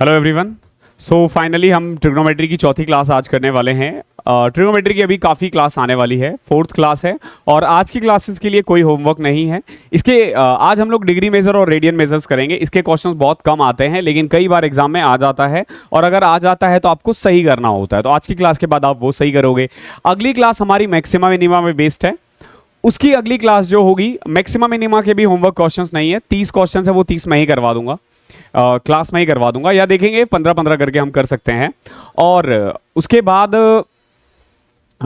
Hello everyone. So finally हम trigonometry की चौथी क्लास आज करने वाले हैं। ट्रिग्नोमेट्री की अभी काफ़ी क्लास आने वाली है, 4th क्लास है और आज की क्लासेस के लिए कोई होमवर्क नहीं है। इसके आज हम लोग डिग्री मेजर और रेडियन मेजर्स करेंगे। इसके क्वेश्चंस बहुत कम आते हैं लेकिन कई बार एग्जाम में आ जाता है और अगर आ जाता है तो आपको सही करना होता है, तो आज की क्लास के बाद आप वो सही करोगे। अगली क्लास हमारी मैक्सिमा मिनिमा में बेस्ड है। उसकी अगली क्लास जो होगी, मैक्सिमा मिनिमा के भी होमवर्क क्वेश्चंस नहीं है, 30 क्वेश्चंस है, वो 30 मैं ही करवा दूंगा, क्लास में ही करवा दूंगा, या देखेंगे 15-15 करके हम कर सकते हैं। और उसके बाद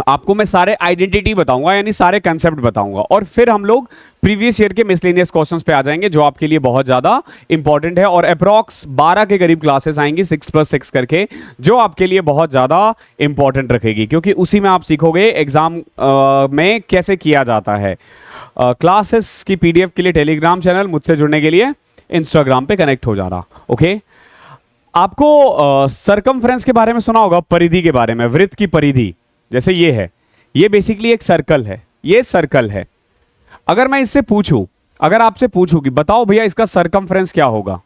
आपको मैं सारे आइडेंटिटी बताऊंगा, यानी सारे कंसेप्ट बताऊंगा और फिर हम लोग प्रीवियस ईयर के मिसलेनियस क्वेश्चंस पे आ जाएंगे जो आपके लिए बहुत ज़्यादा इंपॉर्टेंट है। और अप्रॉक्स 12 के करीब क्लासेस आएंगी 6+6 करके, जो आपके लिए बहुत ज़्यादा इंपॉर्टेंट रखेगी क्योंकि उसी में आप सीखोगे एग्जाम में कैसे किया जाता है। क्लासेस की PDF के लिए टेलीग्राम चैनल, मुझसे जुड़ने के लिए इंस्टाग्राम पे कनेक्ट हो जाना। ओके, आपको सरकमफ्रेंस के बारे में सुना होगा, परिधि के बारे में, वृत्त की परिधि। जैसे ये है, ये बेसिकली एक सर्कल है, ये सर्कल है। अगर मैं इससे पूछूं, अगर आपसे पूछूं कि बताओ भैया इसका सरकमफ्रेंस क्या होगा,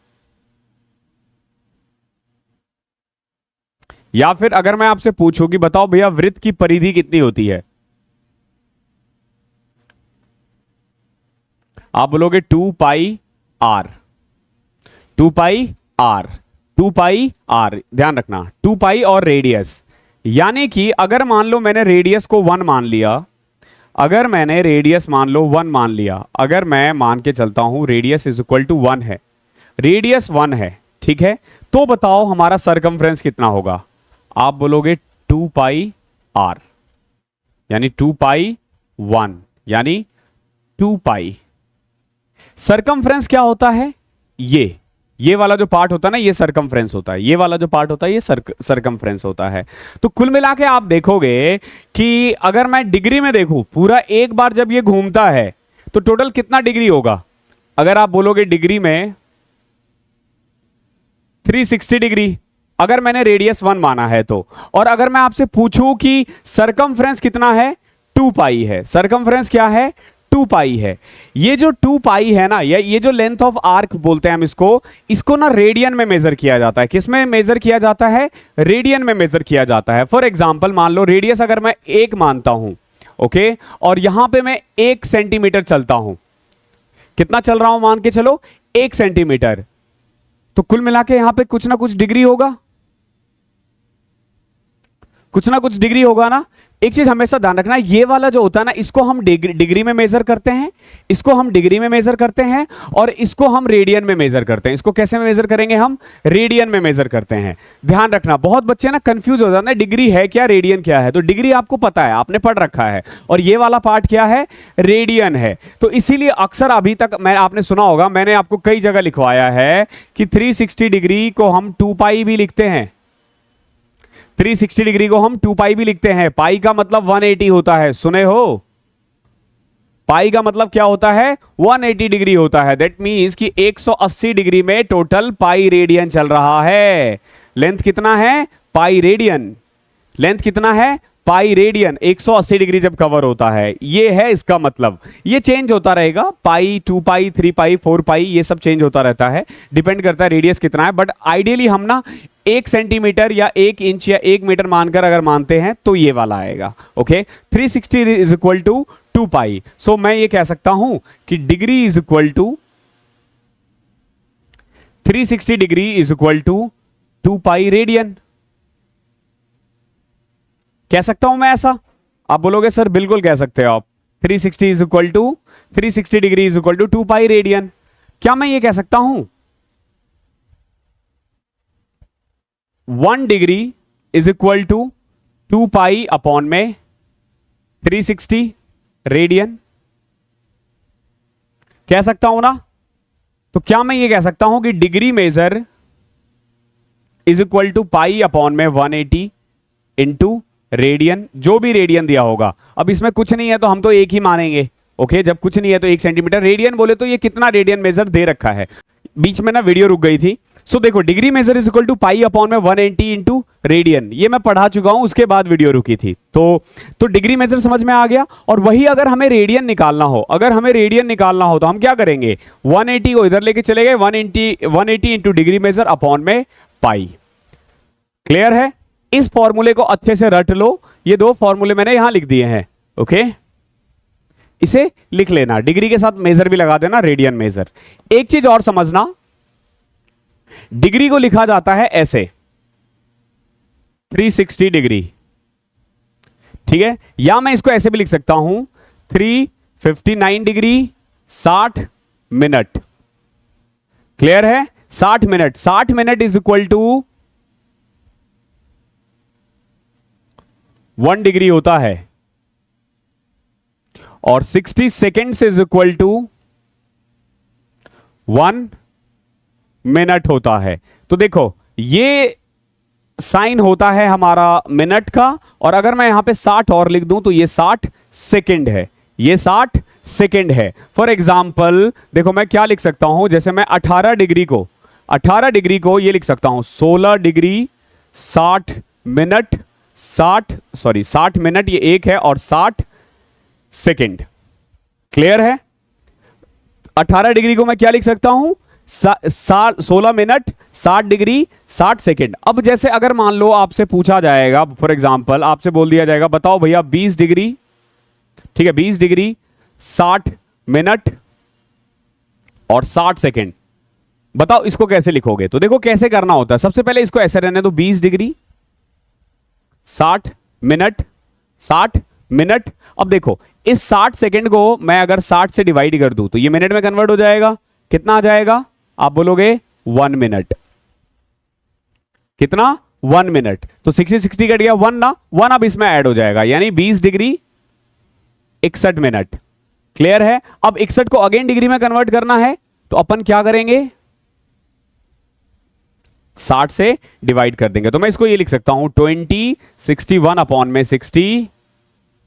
या फिर अगर मैं आपसे पूछूं कि बताओ भैया वृत्त की परिधि कितनी होती है, आप बोलोगे 2πr। 2πr, 2πr, ध्यान रखना 2π और रेडियस, यानी कि अगर मान लो मैंने रेडियस को 1 मान लिया, अगर मैंने रेडियस मान लो 1 मान लिया, अगर मैं मान के चलता हूं रेडियस इज इक्वल टू 1 है, रेडियस 1 है, ठीक है, तो बताओ हमारा सरकमफ्रेंस कितना होगा। आप बोलोगे 2πr, यानी 2π1, यानी 2π। सरकमफ्रेंस क्या होता है, ये वाला जो पार्ट होता है ना, ये सरकमफ्रेंस होता है, ये वाला जो पार्ट होता है ये सरकमफ्रेंस होता है। तो कुल मिला के आप देखोगे कि अगर मैं डिग्री में देखूं, पूरा एक बार जब ये घूमता है तो टोटल कितना डिग्री होगा। अगर आप बोलोगे डिग्री में 360 डिग्री, अगर मैंने रेडियस 1 माना है तो, और अगर मैं आपसे पूछूं कि सरकमफ्रेंस कितना है, 2π है। सरकमफ्रेंस क्या है, 2π है। ये जो 2π है ना, ये जो लेंथ ऑफ आर्क बोलते हैं हम इसको ना रेडियन में मेजर किया जाता है। किस में मेजर किया जाता है, रेडियन में मेजर किया जाता है। फॉर एग्जांपल मान लो रेडियस अगर मैं 1 मानता हूं, ओके, और यहां पे मैं 1 सेंटीमीटर चलता हूं, कितना चल रहा हूं मान के चलो 1 सेंटीमीटर, तो कुल मिला के यहां पे कुछ ना कुछ डिग्री होगा, कुछ ना कुछ डिग्री होगा ना। एक चीज हमेशा ध्यान रखना, ये वाला जो होता है ना, इसको हम डिग्री में मेजर करते हैं, इसको हम डिग्री में मेजर करते हैं और इसको हम रेडियन में मेजर करते हैं। इसको कैसे मेजर करेंगे, हम रेडियन में मेजर करते हैं। ध्यान रखना, बहुत बच्चे ना कंफ्यूज हो जाते हैं, डिग्री है क्या, रेडियन क्या है। तो डिग्री आपको पता है, आपने पढ़ रखा है, और ये वाला पार्ट क्या है, रेडियन है। तो इसीलिए अक्सर अभी तक आपने सुना होगा, मैंने आपको कई जगह लिखवाया है कि 360 डिग्री को हम 2π भी लिखते हैं, 360 डिग्री को हम 2π भी लिखते हैं। पाई का मतलब 180 होता है, सुने हो, पाई का मतलब क्या होता है, 180 डिग्री होता है। दैट मीन्स कि 180 डिग्री में टोटल पाई रेडियन चल रहा है। लेंथ कितना है, पाई रेडियन, लेंथ कितना है, पाई रेडियन। 180 डिग्री जब कवर होता है, ये है इसका मतलब। ये चेंज होता रहेगा, पाई, 2π, 3π, 4π, ये सब चेंज होता रहता है, डिपेंड करता है रेडियस कितना है। बट आइडियली हम ना 1 सेंटीमीटर या 1 इंच या 1 मीटर मानकर अगर मानते हैं तो ये वाला आएगा। Okay, 360 is equal to 2π। So मैं ये कह सकता हूं कि degree is equal to 360 degree is equal to 2π radian. कह सकता हूं मैं ऐसा? आप बोलोगे सर बिल्कुल कह सकते हो आप, 360 is equal to 360 degree is equal to 2π radian. क्या मैं ये कह सकता हूं 1 degree is equal to 2π upon में 360 रेडियन? कह सकता हूं ना? तो क्या मैं ये कह सकता हूं कि degree measure is equal to pi upon में 180 इंटू रेडियन, जो भी रेडियन दिया होगा। अब इसमें कुछ नहीं है तो हम तो एक ही मानेंगे, ओके, जब कुछ नहीं है तो 1 सेंटीमीटर। रेडियन बोले तो ये कितना रेडियन मेजर दे रखा है, बीच में ना वीडियो रुक गई थी। सो देखो, degree measure is equal to pi upon में 180 इंटू रेडियन, ये मैं पढ़ा चुका हूं, उसके बाद वीडियो रुकी थी। तो डिग्री मेजर समझ में आ गया। और वही अगर हमें रेडियन निकालना हो, अगर हमें रेडियन निकालना हो तो हम क्या करेंगे, 180 को इधर लेके चले गए, 180 इंटू डिग्री मेजर अपॉन में पाई। क्लियर है? इस फॉर्मूले को अच्छे से रट लो, ये दो फॉर्मूले मैंने यहां लिख दिए हैं। ओके, इसे लिख लेना, डिग्री के साथ मेजर भी लगा देना, रेडियन मेजर। एक चीज और समझना, डिग्री को लिखा जाता है ऐसे 360 डिग्री, ठीक है, या मैं इसको ऐसे भी लिख सकता हूं 359 डिग्री 60 मिनट। क्लियर है? 60 minute, 60 minute is equal to 1 degree होता है, और 60 seconds is equal to 1 minute होता है। तो देखो, ये साइन होता है हमारा मिनट का, और अगर मैं यहां पे 60 और लिख दूं तो ये 60 सेकेंड है, ये 60 सेकेंड है। फॉर एग्जाम्पल देखो, मैं क्या लिख सकता हूं, जैसे मैं 18 डिग्री को ये लिख सकता हूं 16 डिग्री 60 मिनट, 60 मिनट ये एक है, और 60 सेकेंड। क्लियर है? 18 डिग्री को मैं क्या लिख सकता हूं, 16 मिनट 60 डिग्री 60 सेकेंड। अब जैसे अगर मान लो आपसे पूछा जाएगा, फॉर एग्जांपल आपसे बोल दिया जाएगा, बताओ भैया 20 डिग्री, ठीक है, 20 डिग्री 60 मिनट और 60 सेकेंड, बताओ इसको कैसे लिखोगे? तो देखो कैसे करना होता है, सबसे पहले इसको ऐसे रहने दो, 20 डिग्री 60 मिनट 60 मिनट। अब देखो, इस 60 सेकेंड को मैं अगर 60 से डिवाइड कर दूं तो ये मिनट में कन्वर्ट हो जाएगा। कितना आ जाएगा? आप बोलोगे 1 मिनट। कितना? 1 मिनट। तो 60 कट गया, 1 ना, 1 अब इसमें ऐड हो जाएगा, यानी 20 डिग्री 61 मिनट। क्लियर है? अब 61 को अगेन डिग्री में कन्वर्ट करना है, तो अपन क्या करेंगे, 60 से डिवाइड कर देंगे। तो मैं इसको ये लिख सकता हूं 61 अपॉन में 60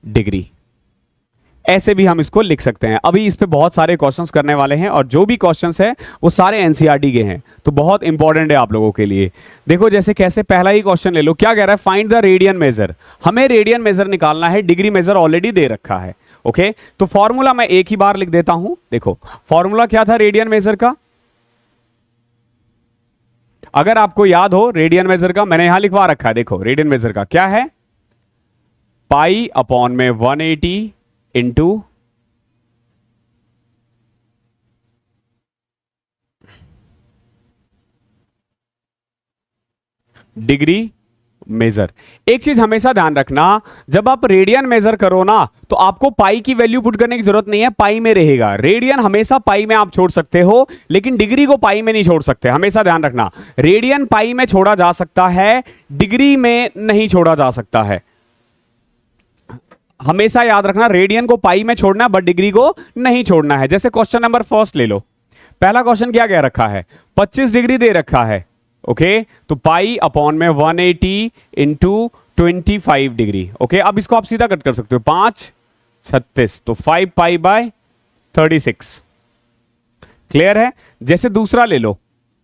डिग्री, ऐसे भी हम इसको लिख सकते हैं। अभी इस पे बहुत सारे क्वेश्चंस करने वाले हैं, और जो भी क्वेश्चंस है वो सारे एनसीईआरटी के हैं, तो बहुत इंपॉर्टेंट है आप लोगों के लिए। देखो जैसे कैसे, पहला ही क्वेश्चन ले लो, क्या कह रहा है, फाइंड द रेडियन मेजर। हमें रेडियन मेजर निकालना है, डिग्री मेजर ऑलरेडी दे रखा है। ओके, तो फॉर्मूला मैं एक ही बार लिख देता हूं। देखो फॉर्मूला क्या था रेडियन मेजर का, अगर आपको याद हो रेडियन मेजर का, मैंने यहां लिखवा रखा है। देखो रेडियन मेजर का क्या है, पाई अपॉन में 180 इंटू डिग्री मेजर। एक चीज हमेशा ध्यान रखना, जब आप रेडियन मेजर करो ना, तो आपको पाई की वैल्यू पुट करने की जरूरत नहीं है, पाई में रहेगा। रेडियन हमेशा पाई में आप छोड़ सकते हो, लेकिन डिग्री को पाई में नहीं छोड़ सकते। हमेशा ध्यान रखना, रेडियन पाई में छोड़ा जा सकता है, डिग्री में नहीं छोड़ा जा सकता है। हमेशा याद रखना, रेडियन को पाई में छोड़ना है, बट डिग्री को नहीं छोड़ना है। जैसे क्वेश्चन नंबर फर्स्ट ले लो, पहला क्वेश्चन क्या कह रखा है, 25 डिग्री दे रखा है। ओके, तो पाई अपॉन में 180 इंटू 25 डिग्री। ओके, अब इसको आप सीधा कट कर सकते हो, 5 36, तो 5 पाई बाय 36। क्लियर है? जैसे दूसरा ले लो,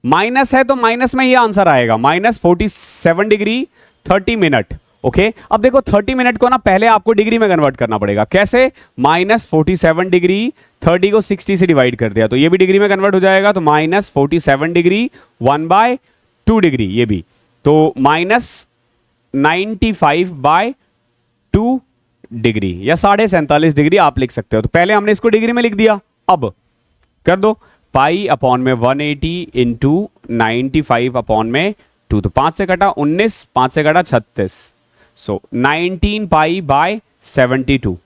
माइनस है तो माइनस में ये आंसर आएगा, -47 डिग्री 30 मिनट। ओके, अब देखो 30 मिनट को ना पहले आपको डिग्री में कन्वर्ट करना पड़ेगा। कैसे? -47 डिग्री 30 को 60 से डिवाइड कर दिया, तो ये भी डिग्री में कन्वर्ट हो जाएगा, तो -47 डिग्री 1/2 डिग्री, ये भी तो -95/2 डिग्री या 47.5 डिग्री आप लिख सकते हो। तो पहले हमने इसको डिग्री में लिख दिया, अब कर दो पाई अपॉन में 180 इंटू 95 अपॉन में 2, तो 5 से कटा 19, 5 से कटा 36, सो 19 पाई बाय 72।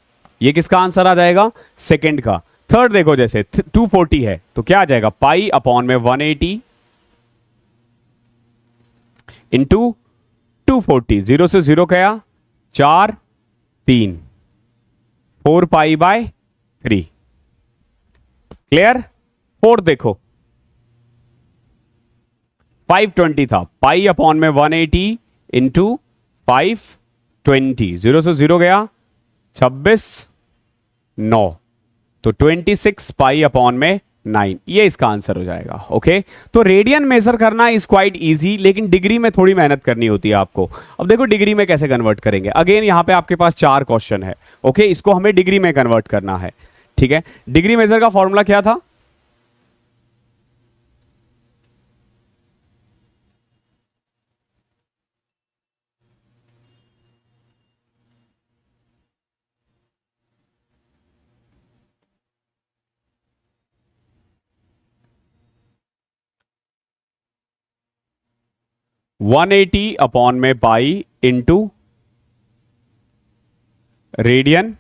ये किसका आंसर आ जाएगा? सेकंड का। थर्ड देखो, जैसे 240 है तो क्या आ जाएगा, पाई अपॉन में 180 इंटू 240, 0 से 0 गया 4 3, 4 पाई बाय 3। क्लियर? फोर्थ देखो 520 था, पाई अपॉन में 180 इंटू 520, 0 से 0 गया 26 9, तो 26 पाई अपॉन में 9, ये इसका आंसर हो जाएगा। ओके, तो रेडियन मेजर करना इज क्वाइट इजी, लेकिन डिग्री में थोड़ी मेहनत करनी होती है आपको। अब देखो डिग्री में कैसे कन्वर्ट करेंगे, अगेन यहां पे आपके पास 4 क्वेश्चन है। ओके, इसको हमें डिग्री में कन्वर्ट करना है। ठीक है, डिग्री मेजर का फॉर्मूला क्या था, 180 अपॉन में पाई इंटू रेडियन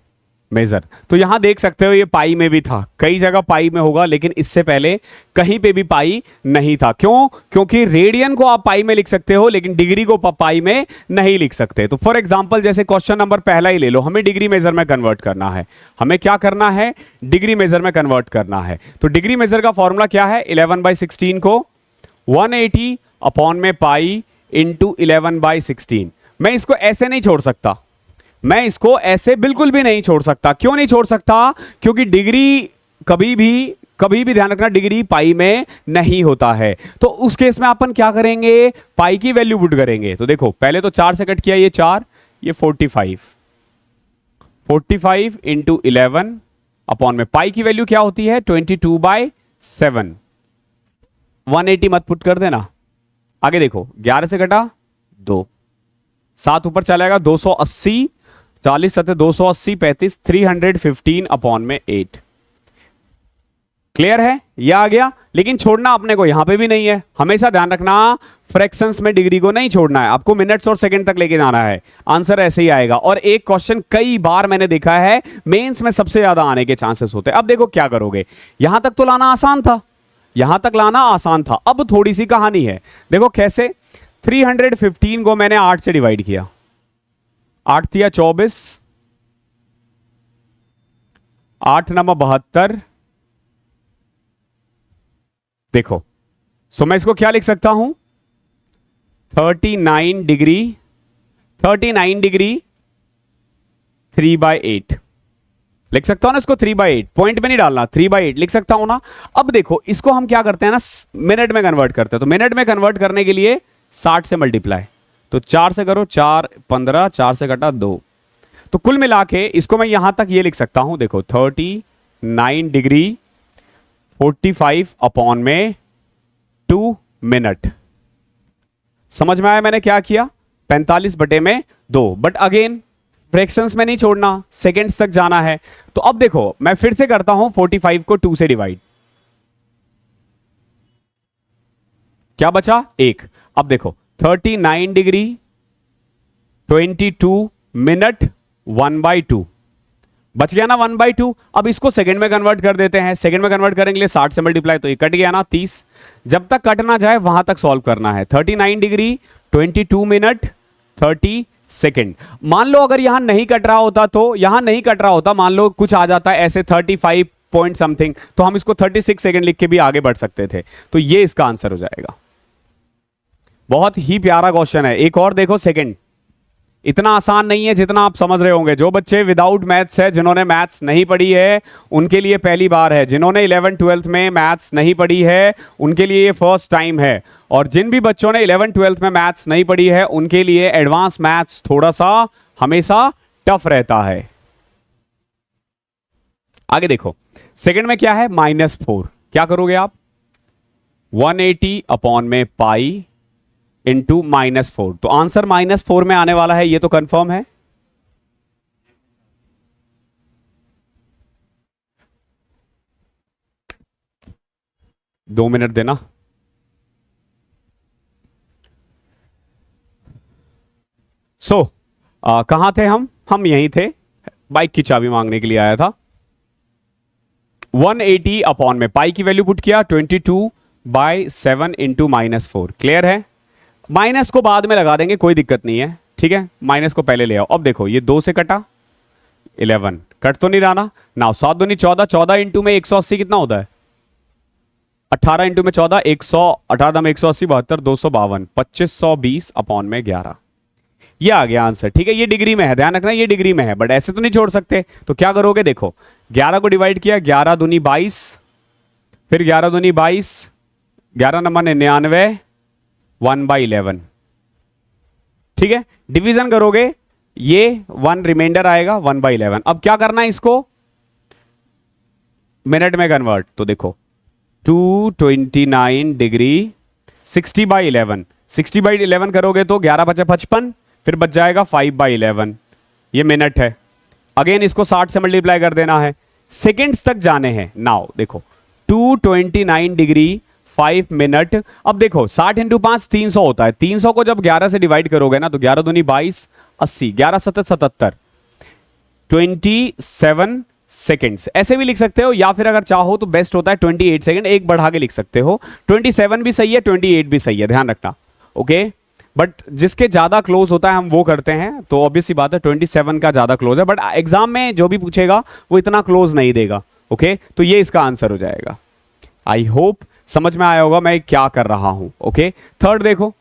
मेजर। तो यहां देख सकते हो ये पाई में भी था, कई जगह पाई में होगा, लेकिन इससे पहले कहीं पे भी पाई नहीं था। क्यों? क्योंकि रेडियन को आप पाई में लिख सकते हो लेकिन डिग्री को पाई में नहीं लिख सकते। तो फॉर एग्जांपल जैसे क्वेश्चन नंबर पहला ही ले लो, हमें डिग्री मेजर में कन्वर्ट करना है। हमें क्या करना है? डिग्री मेजर में कन्वर्ट करना है। तो डिग्री मेजर का फॉर्मूला क्या है? 11/16 को 180 अपॉन में पाई इंटू 11/16। मैं इसको ऐसे नहीं छोड़ सकता, मैं इसको ऐसे बिल्कुल भी नहीं छोड़ सकता। क्यों नहीं छोड़ सकता? क्योंकि डिग्री कभी भी ध्यान रखना, डिग्री पाई में नहीं होता है। तो उस केस में अपन क्या करेंगे? पाई की वैल्यू पुट करेंगे। तो देखो पहले तो 4 से कट किया, ये 4, ये 45 इंटू 11 अपॉन में पाई की वैल्यू क्या होती है? 22/7। 180 मत पुट कर देना। आगे देखो 11 से कटा 2, 7 ऊपर चलेगा, 280, 40 7 280, 35, 315 अपॉन में 8। क्लियर है? यह आ गया। लेकिन छोड़ना अपने को यहां पे भी नहीं है। हमेशा ध्यान रखना, फ्रैक्शंस में डिग्री को नहीं छोड़ना है, आपको मिनट्स और सेकंड तक लेके जाना है। आंसर ऐसे ही आएगा। और एक क्वेश्चन कई बार मैंने देखा है मेंस में सबसे ज्यादा आने के चांसेस होते हैं। अब देखो क्या करोगे, यहां तक तो लाना आसान था, यहां तक लाना आसान था। अब थोड़ी सी कहानी है, देखो कैसे। 315 को मैंने 8 से डिवाइड किया, 8 तिया 24, 8 9 72। देखो सो मैं इसको क्या लिख सकता हूं? 39 डिग्री 3/8 लिख सकता हूं ना इसको। 3/8 पॉइंट में नहीं डालना, 3/8 लिख सकता हूं ना। अब देखो इसको हम क्या करते हैं ना, मिनट में कन्वर्ट करते हैं। तो मिनट में कन्वर्ट करने के लिए 60 से मल्टीप्लाई, तो 4 से करो, 4 15, 4 से कटा 2। तो कुल मिला के इसको मैं यहां तक ये लिख सकता हूं, देखो 39 डिग्री 45 अपॉन में 2 मिनट। समझ में आया मैंने क्या किया? 45/2। बट अगेन फ्रैक्शंस में नहीं छोड़ना, सेकेंड्स तक जाना है। तो अब देखो मैं फिर से करता हूं, 45 को 2 से डिवाइड, क्या बचा? 1। अब देखो 39 डिग्री 22 मिनट 1/2 बच गया ना, 1/2। अब इसको सेकंड में कन्वर्ट कर देते हैं। सेकंड में कन्वर्ट करने के लिए 60 से मल्टीप्लाई, तो ये कट गया ना 30। जब तक कट ना जाए वहां तक सॉल्व करना है। 39 डिग्री 22 मिनट 30 सेकंड। मान लो अगर यहां नहीं कट रहा होता, तो यहां नहीं कट रहा होता, मान लो कुछ आ जाता है ऐसे 35 पॉइंट समथिंग, तो हम इसको 36 सेकंड लिख के भी आगे बढ़ सकते थे। तो ये इसका आंसर हो जाएगा। बहुत ही प्यारा क्वेश्चन है। एक और देखो, सेकंड इतना आसान नहीं है जितना आप समझ रहे होंगे। जो बच्चे विदाउट मैथ्स है, जिन्होंने मैथ्स नहीं पढ़ी है, उनके लिए पहली बार है। जिन्होंने 11 12th में मैथ्स नहीं पढ़ी है, उनके लिए ये फर्स्ट टाइम है। और जिन भी बच्चों ने 11 12th में मैथ्स नहीं पढ़ी है, उनके लिए एडवांस मैथ्स थोड़ा सा हमेशा टफ रहता है। आगे देखो सेकंड में क्या है? -4। क्या करोगे आप? 180 अपॉन में पाई इंटू -4। तो आंसर -4 में आने वाला है, ये तो कंफर्म है। दो मिनट देना। कहां थे हम यहीं थे। बाइक की चाबी मांगने के लिए आया था। 180 अपॉन में पाई की वैल्यू पुट किया, 22/7 इंटू -4। क्लियर है? माइनस को बाद में लगा देंगे, कोई दिक्कत नहीं है, ठीक है। माइनस को पहले ले आओ। अब देखो ये 2 से कटा 11, कट तो नहीं रहा ना। 7 दूनी 14, 14 इंटू में 180 कितना होता है? 18 इंटू में 14, 118 में 180, 72, 252, 2520 अपॉन में 11। ये आ गया आंसर, ठीक है। ये डिग्री में है, ध्यान रखना ये डिग्री में है, बट ऐसे तो नहीं छोड़ सकते। तो क्या करोगे? देखो 11 को डिवाइड किया, 11 दूनी 22, फिर 11 दूनी 22, 11 नंबर 99, 1/11, ठीक है। डिवीजन करोगे, ये 1 रिमाइंडर आएगा, 1/11। अब क्या करना है इसको? मिनट में कन्वर्ट। तो देखो 229 डिग्री 60/11, 60/11 करोगे तो 11 बचा 55, फिर बच जाएगा 5/11। ये मिनट है। अगेन इसको 60 से मल्टीप्लाई कर देना है, सेकेंड्स तक जाने हैं। नाउ देखो 229 डिग्री 5 मिनट। अब देखो 60 इंटू 5 300 होता है। 300 को जब 11 से डिवाइड करोगे ना तो 11 दूनी 22, 80, 11 सत्तर 77, 27 सेकेंड्स ऐसे भी लिख सकते हो, या फिर अगर चाहो तो बेस्ट होता है 28 सेकेंड, एक बढ़ा के लिख सकते हो। 27 भी सही है, 28 भी सही है, ध्यान रखना। ओके, बट जिसके ज्यादा क्लोज होता है हम वो करते हैं, तो ऑब्वियस सी बात है 27 का ज्यादा क्लोज है, बट एग्जाम में जो भी पूछेगा वो इतना क्लोज नहीं देगा। ओके, तो ये इसका आंसर हो जाएगा। आई होप समझ में आया होगा मैं क्या कर रहा हूं। ओके, थर्ड देखो,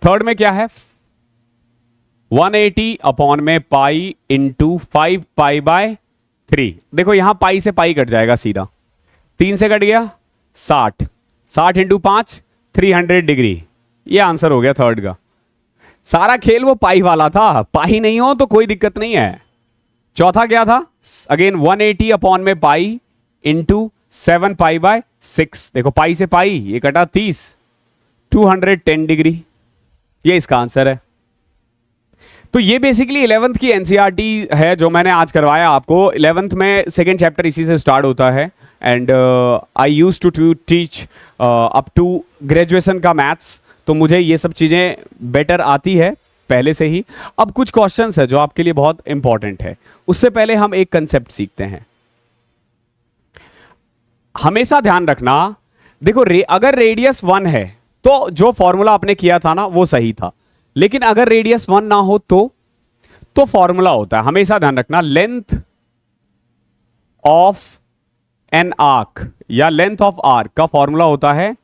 थर्ड में क्या है, 180 अपॉन में पाई इंटू 5 पाई बाय 3। देखो यहां पाई से पाई कट जाएगा सीधा, 3 से कट गया 60, 60 इंटू 5 300 डिग्री। ये आंसर हो गया थर्ड का। सारा खेल वो पाई वाला था, पाई नहीं हो तो कोई दिक्कत नहीं है। चौथा क्या था, अगेन 180 अपॉन में पाई इंटू 7 पाई बाय 6। देखो पाई से पाई ये कटा 30, 210 डिग्री। ये इसका आंसर है। तो ये बेसिकली 11th की एनसीईआरटी है जो मैंने आज करवाया आपको। 11th में सेकेंड चैप्टर इसी से स्टार्ट होता है, and I used to teach up to graduation का मैथ्स, तो मुझे ये सब चीज़ें बेटर आती है पहले से ही। अब कुछ क्वेश्चंस है जो आपके लिए बहुत इंपॉर्टेंट है, उससे पहले हम एक कंसेप्ट सीखते हैं। हमेशा ध्यान रखना, देखो अगर रेडियस 1 है तो जो फॉर्मूला आपने किया था ना वो सही था, लेकिन अगर रेडियस 1 ना हो तो फॉर्मूला होता है, हमेशा ध्यान रखना, लेंथ ऑफ एन आर्क या लेंथ ऑफ आर्क का फॉर्मूला होता है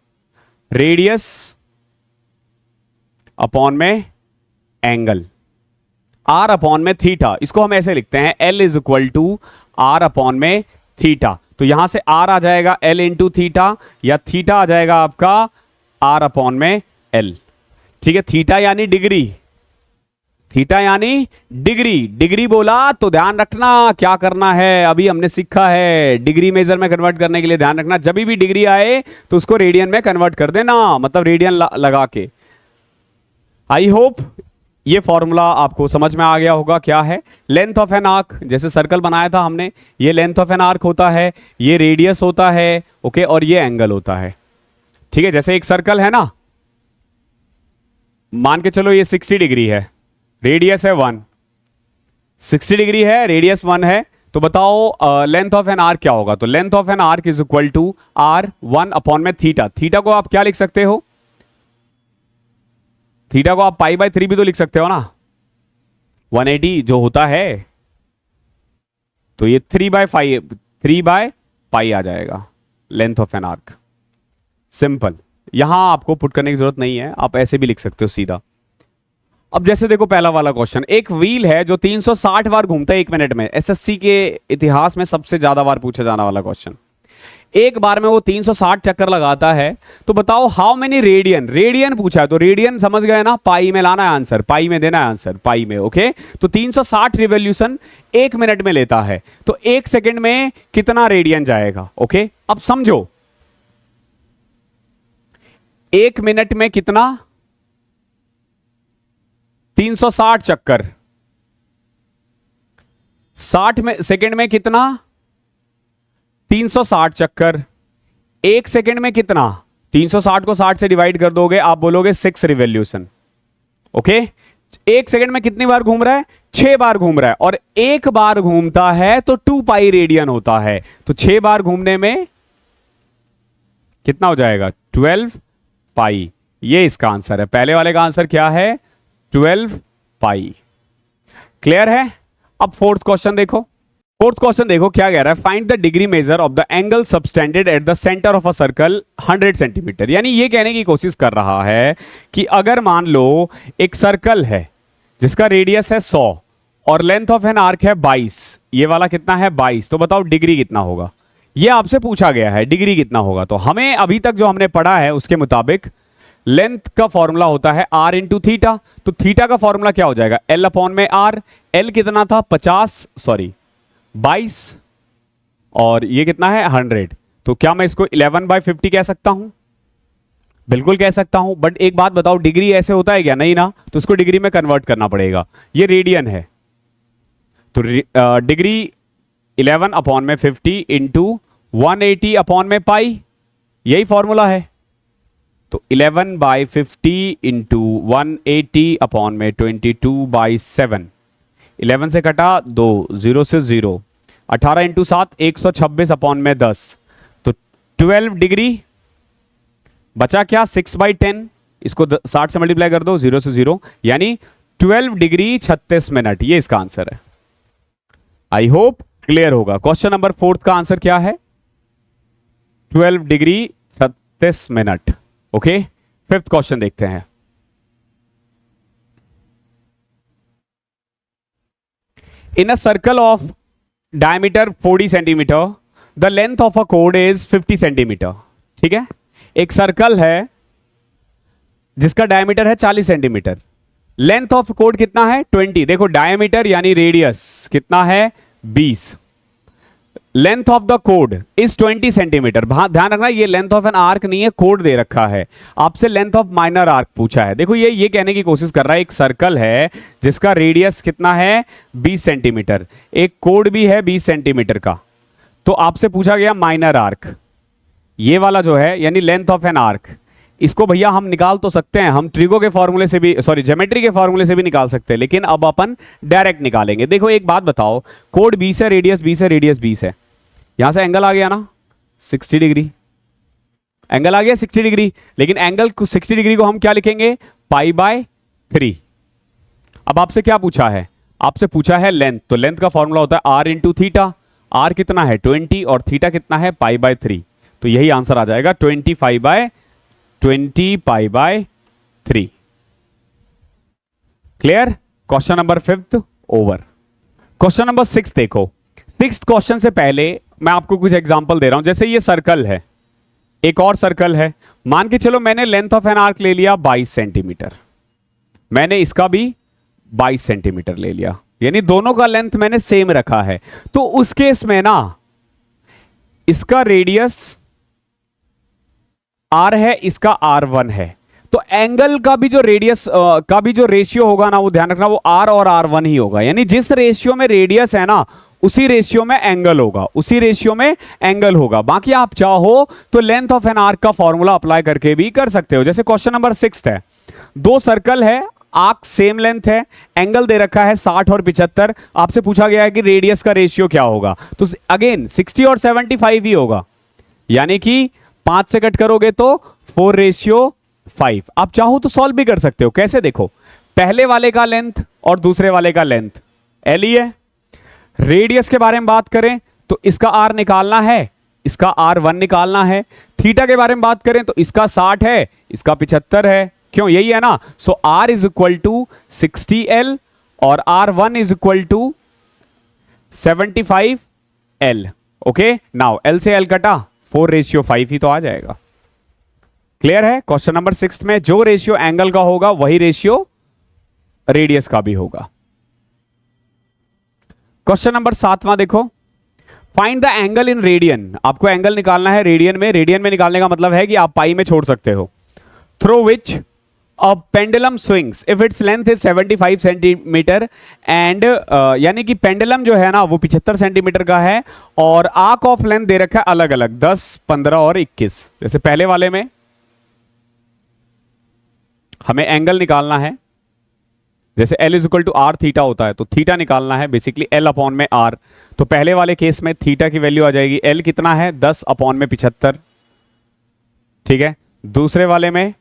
रेडियस अपॉन में एंगल, आर अपॉन में थीटा। इसको हम ऐसे लिखते हैं, l is equal to r upon में थीटा। तो यहां से आर आ जाएगा एल इंटू थीटा, या थीटा आ जाएगा आपका आर अपॉन में एल। ठीक है, थीटा यानी डिग्री, थीटा यानी डिग्री। डिग्री बोला तो ध्यान रखना क्या करना है, अभी हमने सीखा है डिग्री मेजर में कन्वर्ट करने के लिए। ध्यान रखना जब भी डिग्री आए तो उसको रेडियन में कन्वर्ट कर देना, मतलब रेडियन लगा के। आई होप ये फॉर्मूला आपको समझ में आ गया होगा क्या है। लेंथ ऑफ एन आर्क, जैसे सर्कल बनाया था हमने, ये लेंथ ऑफ एन आर्क होता है, ये रेडियस होता है, ओके, और ये एंगल होता है। ठीक है, जैसे एक सर्कल है ना, मान के चलो ये 60 डिग्री है, रेडियस है 1, 60 डिग्री है, रेडियस 1 है, तो बताओ लेंथ ऑफ एन आर्क क्या होगा। तो length of an arc is equal to r 1 upon में थीटा। थीटा को आप क्या लिख सकते हो, थीटा को आप पाई बाय 3 भी तो लिख सकते हो ना, 180 जो होता है, तो ये 3 बाय पाई आ जाएगा length of an arc. Simple, यहां आपको पुट करने की जरूरत नहीं है, आप ऐसे भी लिख सकते हो सीधा। अब जैसे देखो पहला वाला क्वेश्चन, एक व्हील है जो 360 बार घूमता है 1 मिनट में। एसएससी के इतिहास में सबसे ज्यादा बार पूछा जाने वाला क्वेश्चन। एक बार में वो 360 चक्कर लगाता है, तो बताओ हाउ मेनी रेडियन। रेडियन पूछा है तो रेडियन समझ गए ना, पाई में लाना है आंसर, पाई में देना है आंसर, पाई में। ओके, तो 360 रिवॉल्यूशन 1 मिनट में लेता है, तो 1 सेकेंड में कितना रेडियन जाएगा। ओके, अब समझो 1 मिनट में कितना, 360 चक्कर, 60 सेकेंड में कितना, 360 चक्कर, 1 सेकेंड में कितना, 360 को 60 से डिवाइड कर दोगे, आप बोलोगे 6 रिवॉल्यूशन। ओके, 1 सेकेंड में कितनी बार घूम रहा है, 6 बार घूम रहा है, और 1 बार घूमता है तो 2 पाई रेडियन होता है, तो 6 बार घूमने में कितना हो जाएगा, 12 पाई। ये इसका आंसर है। पहले वाले का आंसर क्या है, 12 पाई। क्लियर है। अब फोर्थ क्वेश्चन देखो, फोर्थ क्वेश्चन देखो क्या कह रहा है, find the degree measure of the angle subtended at the centre of a circle 100 centimetre. यानी ये कहने की कोशिश कर रहा है कि अगर मान लो एक सर्कल है जिसका रेडियस है 100 और लेंथ ऑफ एन आर्क है 22, ये वाला कितना है 22, तो बताओ डिग्री कितना होगा। ये आपसे पूछा गया है डिग्री कितना होगा। तो हमें अभी तक जो हमने पढ़ा है उसके मुताबिक लेंथ का फॉर्मूला होता है आर इंटू थीटा, तो थीटा का फॉर्मूला क्या हो जाएगा, एल अपॉन में आर। एल कितना था 22, और ये कितना है 100, तो क्या मैं इसको 11/50 कह सकता हूं, बिल्कुल कह सकता हूं। बट एक बात बताओ, डिग्री ऐसे होता है क्या, नहीं ना, तो उसको डिग्री में कन्वर्ट करना पड़ेगा। ये रेडियन है, तो डिग्री 11 अपॉन में 50 इंटू 180 अपॉन में पाई, यही फॉर्मूला है। तो 11/50 इंटू 180 अपॉन में 22/7, 11 से कटा 2, 0 से 0, 18 इंटू 7 126 अपॉन में 10, तो 12 डिग्री बचा क्या 6/10, इसको 60 से मल्टीप्लाई कर दो, 0 से 0, यानी 12 डिग्री 36 मिनट, ये इसका आंसर है। आई होप क्लियर होगा। क्वेश्चन नंबर 4 का आंसर क्या है? 12 degree 36 minute. Okay, 5th question देखते हैं। In a circle of diameter 40 centimetre, the length of a कोड इज 50 सेंटीमीटर। ठीक है, एक सर्कल है जिसका डायमीटर है 40 सेंटीमीटर, लेंथ ऑफ कोड कितना है 20। देखो डायमीटर यानी रेडियस कितना है 20, length of the code is 20 centimetre. ध्यान रखना ये लेंथ ऑफ एन आर्क नहीं है, कोड दे रखा है, आपसे लेंथ ऑफ माइनर आर्क पूछा है। देखो ये कहने की कोशिश कर रहा है एक सर्कल है जिसका रेडियस कितना है 20 सेंटीमीटर, एक कोड भी है 20 सेंटीमीटर का, तो आपसे पूछा गया माइनर आर्क, ये वाला जो है यानी लेंथ ऑफ एन आर्क। इसको भैया हम निकाल तो सकते हैं, हम ट्रिगो के फॉर्मूले से भी, सॉरी ज्योमेट्री के फॉर्मूले से भी निकाल सकते हैं, लेकिन अब अपन डायरेक्ट निकालेंगे। देखो एक बात बताओ, कोड 20 है, रेडियस 20 है, रेडियस 20 है, यहां से एंगल आ गया ना 60 डिग्री, एंगल आ गया 60 डिग्री, लेकिन एंगल 60 डिग्री को हम क्या लिखेंगे π/3। अब आपसे क्या पूछा है? आपसे पूछा है लेंथ, तो लेंथ का फॉर्मूला होता है r इंटू थीटा, r कितना है 20 और थीटा कितना है π/3, तो यही आंसर आ जाएगा 20 π/3। Clear? Question number 5th over. Question number 6 देखो। 6th क्वेश्चन से पहले मैं आपको कुछ एग्जांपल दे रहा हूं। जैसे ये सर्कल है, एक और सर्कल है, मान के चलो मैंने लेंथ ऑफ एन आर्क ले लिया 22 सेंटीमीटर, मैंने इसका भी 22 सेंटीमीटर ले लिया, यानी दोनों का लेंथ मैंने सेम रखा है। तो उस केस में ना इसका रेडियस r है, इसका r1 है, तो एंगल का भी जो रेडियस का भी जो रेशियो होगा ना, वो ध्यान रखना वो r और r1 ही होगा, यानी जिस रेशियो में रेडियस है ना उसी रेशियो में एंगल होगा, उसी रेशियो में एंगल होगा। बाकी आप चाहो तो लेंथ ऑफ एन आर्क का फॉर्मूला अप्लाई करके भी कर सकते हो। जैसे क्वेश्चन नंबर 6 है, दो सर्कल है, आर्क सेम लेंथ है, एंगल दे रखा है 60 और 75, आपसे पूछा गया है कि रेडियस का रेशियो क्या होगा, तो अगेन 60 और 75 ही होगा, यानी कि 5 से कट करोगे तो 4:5। आप चाहो तो सॉल्व भी कर सकते हो। कैसे? देखो, पहले वाले का लेंथ और दूसरे वाले का लेंथ l ही है। रेडियस के बारे में बात करें तो इसका r निकालना है, इसका r1 निकालना है। थीटा के बारे में बात करें तो इसका 60 है, इसका 75 है, क्यों यही है ना। So r is equal to 60l और r1 is equal to 75l। Okay, now l से l कटा 4:5 ही तो आ जाएगा। क्लियर है? क्वेश्चन नंबर 6 में जो रेशियो एंगल का होगा वही रेशियो रेडियस का भी होगा। क्वेश्चन नंबर 7वां देखो, find the angle in radian. आपको एंगल निकालना है रेडियन में। रेडियन में निकालने का मतलब है कि आप पाई में छोड़ सकते हो। Through which a pendulum swings if its length is 75 centimetre and यानी कि पेंडुलम जो है ना वो 75 सेंटीमीटर का है और आर्क ऑफ लेंथ दे रखा है अलग अलग 10, 15 और 21। जैसे पहले वाले में हमें एंगल निकालना है, जैसे L is equal to r theta होता है तो थीटा निकालना है बेसिकली L अपॉन में R। तो पहले वाले केस में थीटा की वैल्यू आ जाएगी L कितना है 10 अपॉन में 75, ठीक है। दूसरे वाले में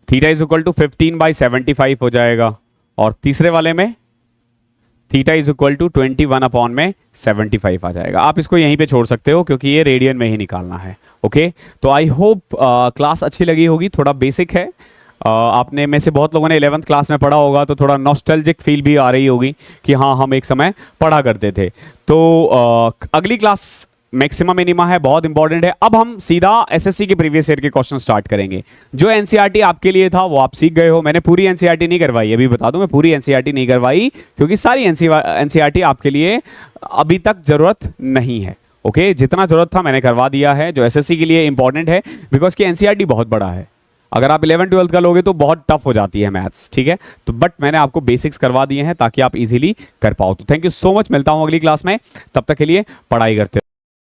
थीटा इज इक्वल टू 15/75 हो जाएगा और तीसरे वाले में theta is equal to 21 upon में 75 आ जाएगा। आप इसको यहीं पे छोड़ सकते हो क्योंकि ये रेडियन में ही निकालना है। ओके, तो आई होप क्लास अच्छी लगी होगी। थोड़ा बेसिक है, आपने में से बहुत लोगों ने 11th क्लास में पढ़ा होगा तो थोड़ा नॉस्टैल्जिक फील भी आ रही होगी कि हाँ हम एक समय पढ़ा करते थे। तो अगली क्लास मैक्सिमम मिनिमा है, बहुत इंपॉर्टेंट है। अब हम सीधा एसएससी के प्रीवियस ईयर के क्वेश्चन स्टार्ट करेंगे। जो एनसीईआरटी आपके लिए था वो आप सीख गए हो। मैंने पूरी एनसीईआरटी नहीं करवाई, अभी बता दूं, मैं पूरी एनसीईआरटी नहीं करवाई क्योंकि सारी एनसीईआरटी आपके लिए अभी तक जरूरत नहीं है। ओके, जितना जरूरत था मैंने करवा दिया है, जो एसएससी के लिए इंपॉर्टेंट है, बिकॉज कि एनसीईआरटी बहुत बड़ा है। अगर आप 11-12 का लोगे तो बहुत टफ हो जाती है मैथ्स, ठीक है। तो बट मैंने आपको बेसिक्स करवा दिए हैं ताकि आप इजीली कर पाओ। तो थैंक यू सो मच, मिलता हूं अगली क्लास में, तब तक के लिए पढ़ाई करते